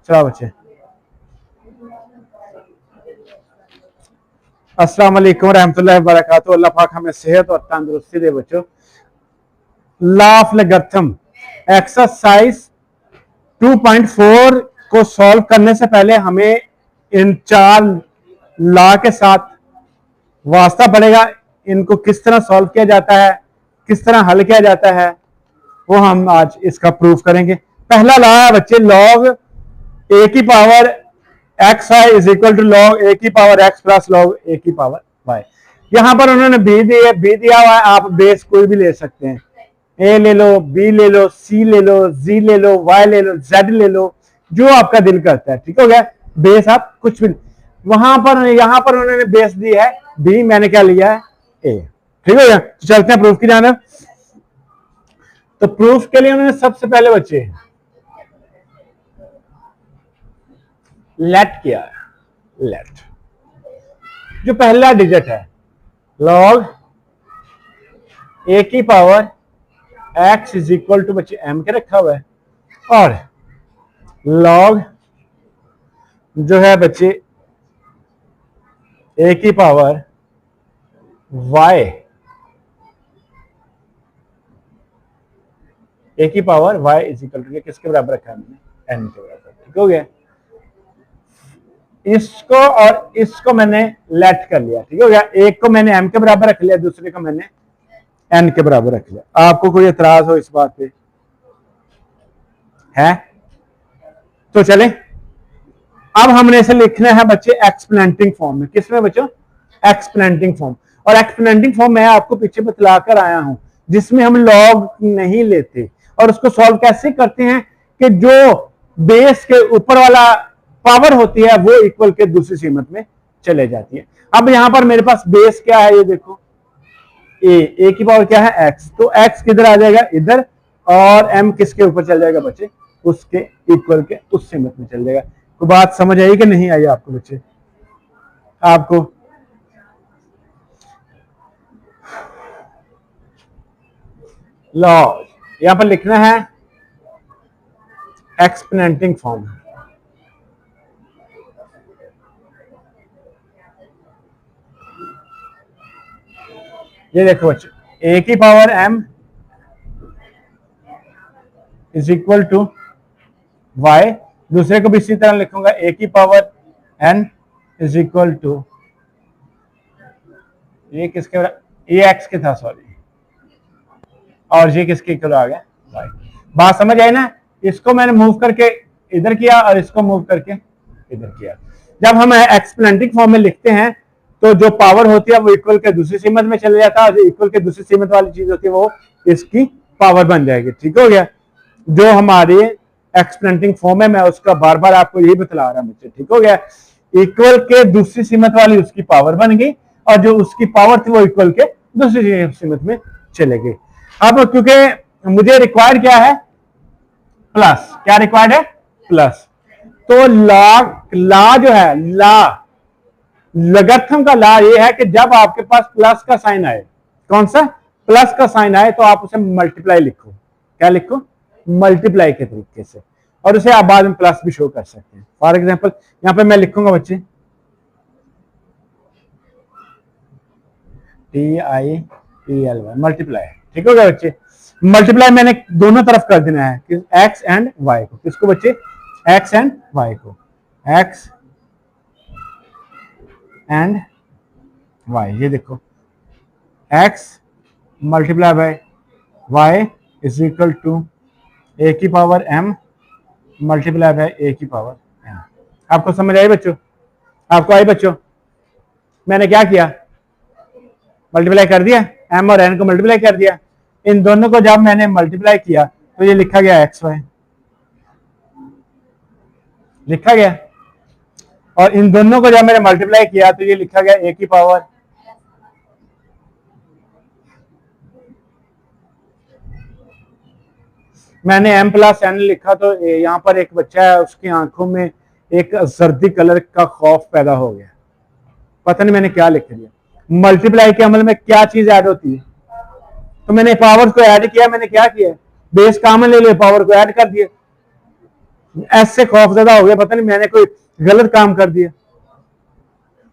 चलो बच्चे, अस्सलाम वालेकुम रहमतुल्लाहि व बरकातहू। अल्लाह पाक हमें सेहत और तंदुरुस्ती दे बच्चों। लॉ ऑफ लॉगरिथम एक्सरसाइज 2.4 को सॉल्व करने से पहले हमें इन 4 लॉ के साथ वास्ता पड़ेगा। इनको किस तरह सॉल्व किया जाता है, किस तरह हल किया जाता है, वो हम आज इसका प्रूफ करेंगे। पहला लॉ है बच्चे, लॉग ए की power X Y is equal to log A की power X plus log A की पावर वाई। यहां पर उन्होंने बी दिया हुआ है, आप बेस कोई भी ले सकते हैं। ए ले लो, बी ले लो, सी ले लो, जी ले लो, वाई ले लो, जेड ले लो, जो आपका दिल करता है। ठीक हो गया, बेस आप कुछ भी। वहां पर यहां पर उन्होंने बेस दी है बी, मैंने क्या लिया है ए। ठीक हो गया, तो चलते हैं प्रूफ की जानिब। तो प्रूफ के लिए उन्होंने सबसे पहले बच्चे लेट किया है। लेट जो पहला डिजिट है, लॉग ए की power X is equal to बच्चे एम के रखा हुआ है, और लॉग जो है बच्चे ए की पावर वाई, ए की power Y is equal to किसके बराबर रखा है मैंने, एन के बराबर। ठीक हो गया, इसको और इसको मैंने लेट कर लिया। ठीक हो गया, एक को मैंने एम के बराबर रख लिया, दूसरे को मैंने एन के बराबर रख लिया। आपको कोई एतराज हो इस बात पे है तो चले। अब हमने इसे लिखना है बच्चे एक्सपोनेंटिंग फॉर्म में। किसमें बच्चों, एक्सपोनेंटिंग फॉर्म। और एक्सपोनेंटिंग फॉर्म मैं आपको पीछे बतला कर आया हूं, जिसमें हम लॉग नहीं लेते और उसको सॉल्व कैसे करते हैं कि जो बेस के ऊपर वाला पावर होती है वो इक्वल के दूसरी सीमत में चले जाती है। अब यहां पर मेरे पास बेस क्या है, ये देखो ए की पावर क्या है एक्स, तो एक्स किधर आ जाएगा इधर, और एम किसके ऊपर चल जाएगा बच्चे, उसके इक्वल के उस सीमत में चल जाएगा। तो बात समझ आई कि नहीं आई आपको बच्चे? आपको लॉ यहां पर लिखना है एक्सपोनेंटिंग फॉर्म। ये देखो बच्चे, ए की power M is equal to Y, दूसरे को भी इसी तरह लिखूंगा, ए की power N is equal to, ये किसके, ये एक्स के था सॉरी, और ये किसके इक्वल आ गया वाई। बात समझ आई ना? इसको मैंने मूव करके इधर किया और इसको मूव करके इधर किया। जब हम एक्सपोनेंटिंग फॉर्म में लिखते हैं तो जो पावर होती है वो इक्वल के दूसरी सीमत में चले जाता है, और जो इक्वल के दूसरी सीमत वाली चीज होती है वो इसकी पावर बन जाएगी। ठीक हो गया, जो हमारी एक्सपोनेंटिंग फॉर्म है मैं उसका बार बार आपको यही बतला रहा हूं बच्चे। ठीक हो गया, इक्वल के दूसरी सीमत वाली उसकी पावर बन गई, और जो उसकी पावर थी वो इक्वल के दूसरी सीमत में चले गई। अब क्योंकि मुझे रिक्वायर्ड क्या है, प्लस, क्या रिक्वायर्ड है, प्लस, तो ला जो है, लॉगरिथम का ला ये है कि जब आपके पास प्लस का साइन आए, कौन सा, प्लस का साइन आए, तो आप उसे मल्टीप्लाई लिखो। क्या लिखो, मल्टीप्लाई के तरीके से, और उसे आप बाद में प्लस भी शो कर सकते हैं। फॉर एग्जांपल यहां पे मैं लिखूंगा बच्चे TIPLY मल्टीप्लाई। ठीक हो गया बच्चे, मल्टीप्लाई मैंने दोनों तरफ कर देना है, कि एक्स एंड वाई को। किसको बच्चे, एक्स एंड वाई को, एक्स एंड वाई। ये देखो X multiply by Y is equal to A की power M multiply by A की पावर एम। आपको समझ आई बच्चों? आपको आई बच्चों? मैंने क्या किया, मल्टीप्लाई कर दिया, एम और एन को मल्टीप्लाई कर दिया। इन दोनों को जब मैंने मल्टीप्लाई किया तो ये लिखा गया एक्स वाई, लिखा गया, और इन दोनों को जब मैंने मल्टीप्लाई किया तो ये लिखा गया ए की पावर मैंने एम प्लस एन लिखा, तो यहां पर एक बच्चा है, उसकी आंखों में एक जर्दी कलर का खौफ पैदा हो गया, पता नहीं मैंने क्या लिख दिया। मल्टीप्लाई के अमल में क्या चीज ऐड होती है, तो मैंने पावर को ऐड किया, मैंने क्या किया, बेस कॉमन ले लिया, पावर को ऐड कर दिया। एस से खौफजदा हो गया, पता नहीं मैंने कोई गलत काम कर दिया।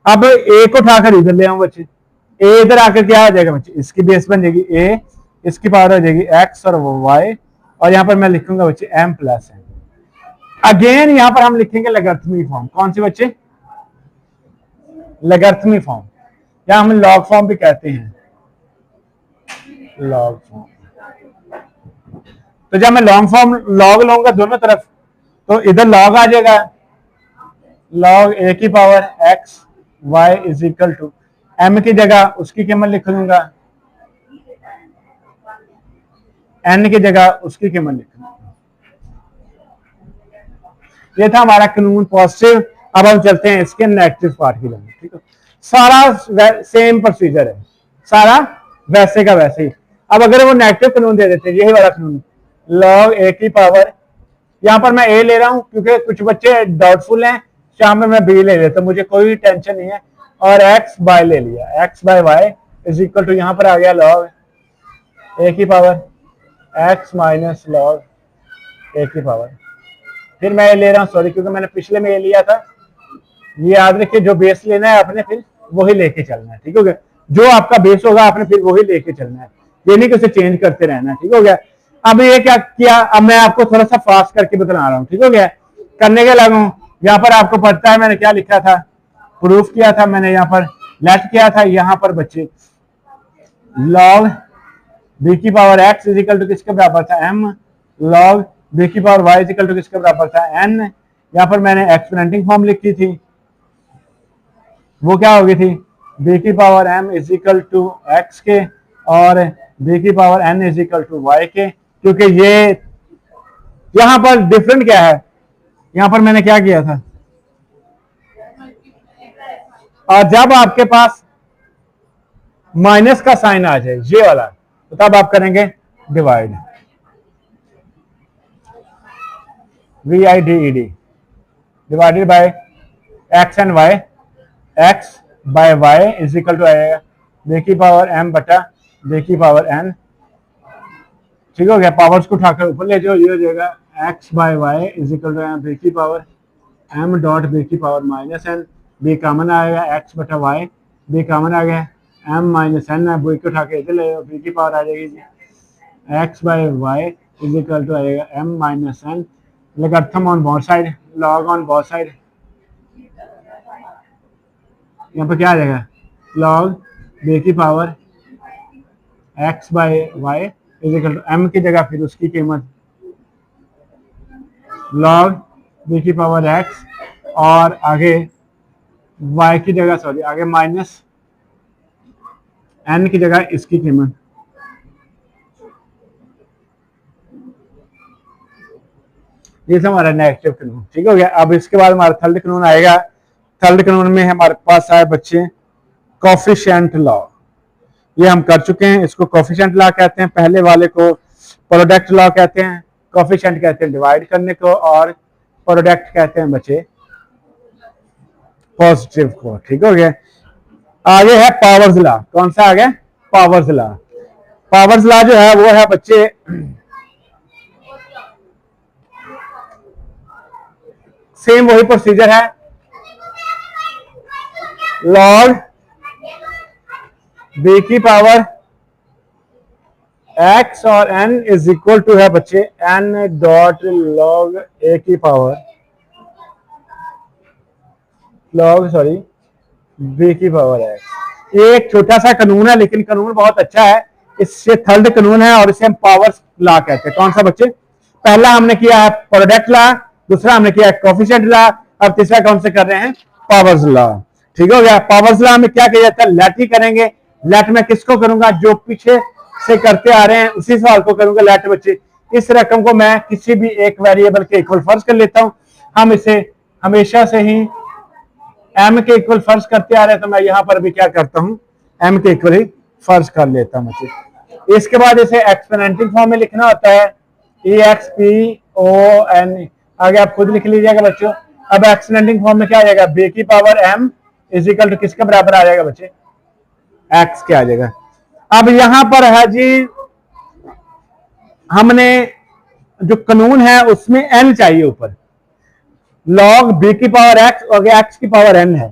अब ए को उठाकर इधर ले आऊं बच्चे, ए इधर आकर क्या आ जाएगा बच्चे, इसकी बेस बन जाएगी ए, इसकी पावर हो जाएगी एक्स और वाई, और यहां पर मैं लिखूंगा बच्चे एम प्लस एन। अगेन यहां पर हम लिखेंगे लगर्थमी फॉर्म। कौन सी बच्चे? लगर्थमी फॉर्म, या हम लॉग फॉर्म भी कहते हैं, लॉग फॉर्म। तो जब मैं लॉन्ग फॉर्म लॉग लूंगा दोनों तरफ, तो इधर लॉग आ जाएगा, लॉग ए की power X Y is equal to M की जगह उसकी कीमत लिख दूंगा, एन की जगह उसकी कीमत लिख दूंगा। ये था हमारा कानून पॉजिटिव। अब हम चलते हैं इसके नेगेटिव पार्ट की तरफ। ठीक है, सारा सेम प्रोसीजर है, सारा वैसे का वैसे ही। अब अगर वो नेगेटिव कानून दे देते हैं, यही वाला कानून, लॉग ए की पावर, यहां पर मैं ए ले रहा हूं क्योंकि कुछ बच्चे डाउटफुल हैं, शाम में मैं बी ले लेता, मुझे कोई टेंशन नहीं है, और एक्स बाय ले लिया, X by Y is equal to, यहां पर आ गया लॉग ए की power X minus log A की पावर। फिर मैं ले रहा हूं, सॉरी क्योंकि मैंने पिछले में ये लिया था, ये याद रखिए जो बेस लेना है आपने फिर वही लेके चलना है। ठीक हो गया, जो आपका बेस होगा आपने फिर वही लेके चलना है, ये नहीं कि उसे चेंज करते रहना है। ठीक हो गया, अब ये क्या किया, अब मैं आपको थोड़ा सा फास्ट करके बता रहा हूँ। ठीक हो गया, करने के लगू, यहाँ पर आपको पता है मैंने क्या लिखा था, प्रूफ किया था मैंने, यहाँ पर लेट किया था, यहाँ पर बच्चे लॉग बी की power X is equal to किसके बराबर था, एम, लॉग बी की power Y is equal to किसके बराबर था, एन। यहाँ पर मैंने एक्सपोनेंटिंग फॉर्म लिखी थी, वो क्या हो गई थी, बी की power M is equal to X के, और बी की power N is equal to Y के। क्योंकि ये यहां पर डिफरेंट क्या है, यहां पर मैंने क्या किया था, और जब आपके पास माइनस का साइन आ जाए ये वाला, तो तब आप करेंगे divide, V I D E D, divided by X and Y, X by Y is equal to आएगा बी की पावर एम बटा बी की पावर एन। ठीक हो गया, पावर्स को उठाकर ऊपर ले जाओ, ये हो जाएगा X by Y is equal to B की पावर एम डॉट बी की power minus N, B common आएगा एक्स बटा वाई, बी कॉमन आ गया एम माइनस एन है, बी को उठा के इधर ले जाओ, बी की पावर आ जाएगी जी X by Y is equal to आएगा M minus N, logarithm on both side, log on both side, यहाँ पर क्या आ जाएगा, लॉग बी की power X by Y is equal to M की जगह फिर उसकी कीमत लॉग बी की पावर एक्स, और आगे वाई की जगह, सॉरी आगे माइनस एन की जगह इसकी कीमत। ये हमारा नेगेटिव कानून। ठीक हो गया, अब इसके बाद हमारा थर्ड कानून आएगा। थर्ड कानून में हमारे पास आए बच्चे कोफिशिएंट लॉ, ये हम कर चुके हैं, इसको कोफिशिएंट लॉ कहते हैं, पहले वाले को प्रोडक्ट लॉ कहते हैं, कोफिशिएंट कहते हैं डिवाइड करने को, और प्रोडक्ट कहते हैं बच्चे पॉजिटिव को। ठीक हो गया, आगे है पावर्स लॉ। कौन सा आ गया, पावर्स लॉ। पावर्स लॉ जो है वो है बच्चे सेम वही प्रोसीजर है, लॉग बी की पावर एक्स और एन इज इक्वल टू है बच्चे एन डॉट लॉग ए की पावर लॉग सॉरी बी की पावर एक्स। ये एक छोटा सा कानून है लेकिन कानून बहुत अच्छा है, इससे थर्ड कानून है और इसे हम पावर्स लॉ कहते हैं। कौन सा बच्चे, पहला हमने किया है प्रोडक्ट लॉ, दूसरा हमने किया है कोफिशिएंट लॉ, अब तीसरा कौन से कर रहे हैं, पावर्स लॉ। ठीक हो गया, पावर्स लॉ में क्या किया जाता है, लेट ही करेंगे। लेट में किसको करूंगा, जो पीछे से करते आ रहे हैं उसी सवाल को करूंगा लेट बच्चे। इस रकम को मैं किसी भी एक वेरिएबल के इक्वल फर्ज कर लेता हूं, हम इसे हमेशा से ही एम के इक्वल फर्ज करते आ रहे हैं, तो मैं यहां पर भी क्या करता हूं, एम के इक्वल ही फर्ज कर लेता हूं बच्चे। इसके बाद इसे एक्सपोनेंटिंग फॉर्म में लिखना होता है, ई एक्स पी ओ एन, आगे आप खुद लिख लीजिएगा बच्चों। अब एक्सपोनेंटिंग फॉर्म में क्या आ जाएगा, बी की power M is equal to किसके बराबर आ जाएगा बच्चे, एक्स के आ जाएगा। अब यहां पर है जी, हमने जो कानून है उसमें एन चाहिए ऊपर, लॉग बी की पावर एक्स और एक्स की पावर एन है।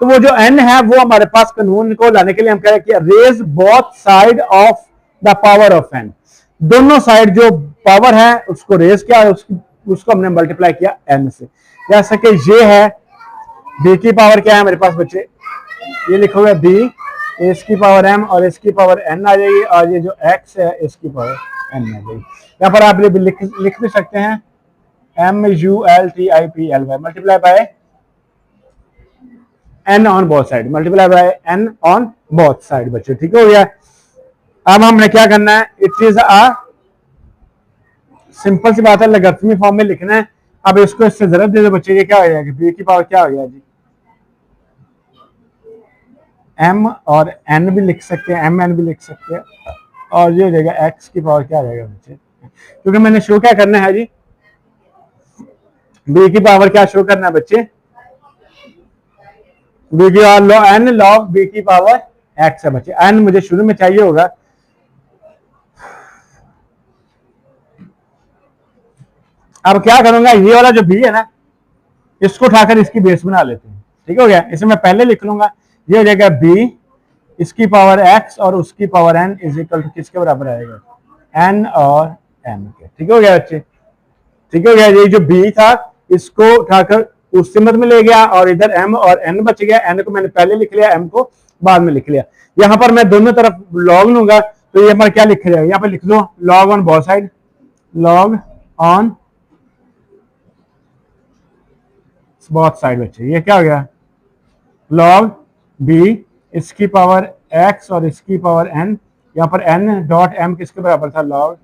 तो वो जो एन है वो हमारे पास कानून को लाने के लिए हम कह रहे हैं कि raise both side of the power of N, दोनों साइड जो पावर है उसको रेज किया, उसको हमने मल्टीप्लाई किया एन से। जैसा कि ये है बी की पावर क्या है मेरे पास बच्चे, ये लिखोगे बी इसकी पावर एम और इसकी पावर एन आ जाएगी, और ये जो एक्स है इसकी पावर एन आ जाएगी। यहाँ पर आप लिख भी सकते हैं MULTIPLY multiply by n on both side, multiply by n on both side बच्चे, ठीक हो गया। अब हमने क्या करना है, इट इज अ सिंपल सी बात है, लॉगरिथमी फॉर्म में लिखना है। अब इसको इससे जरूरत दे दो बच्चे, ये क्या हो जाएगा, बी की पावर क्या हो गया जी, m और n भी लिख सकते हैं, mn भी लिख सकते हैं, और ये हो जाएगा x की पावर क्या हो जाएगा बच्चे, क्योंकि मैंने शो क्या करना है जी, b की पावर क्या शो करना है बच्चे, b की पावर n log b की पावर x है बच्चे। n मुझे शुरू में चाहिए होगा, अब क्या करूंगा, ये वाला जो b है ना इसको उठाकर इसकी बेस बना लेते हैं, ठीक हो गया। इसे मैं पहले लिख लूंगा, ये हो जाएगा b इसकी पावर x और उसकी power n is equal to किसके बराबर आएगा, n और m के, ठीक हो गया बच्चे, ठीक हो गया। ये जो b था इसको उठाकर उस सिमत में ले गया और इधर m और n बच गया, n को मैंने पहले लिख लिया, m को बाद में लिख लिया। यहां पर मैं दोनों तरफ लॉग लूंगा तो ये पर क्या लिखा जाएगा, यहाँ पर लिख दो log on both side, log on both side बच्चे, ये क्या हो गया, लॉग b इसकी पावर x और इसकी पावर n, यहाँ पर n डॉट m किसके बराबर था, लॉग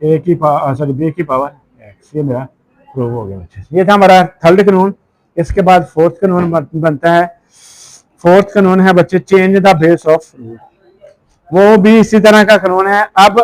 a की पावर सॉरी b की पावर x, ये मेरा प्रूव हो गया बच्चे। ये था हमारा थर्ड कानून। इसके बाद फोर्थ कानून बनता है, फोर्थ कानून है बच्चे change the base of root, वो भी इसी तरह का कानून है। अब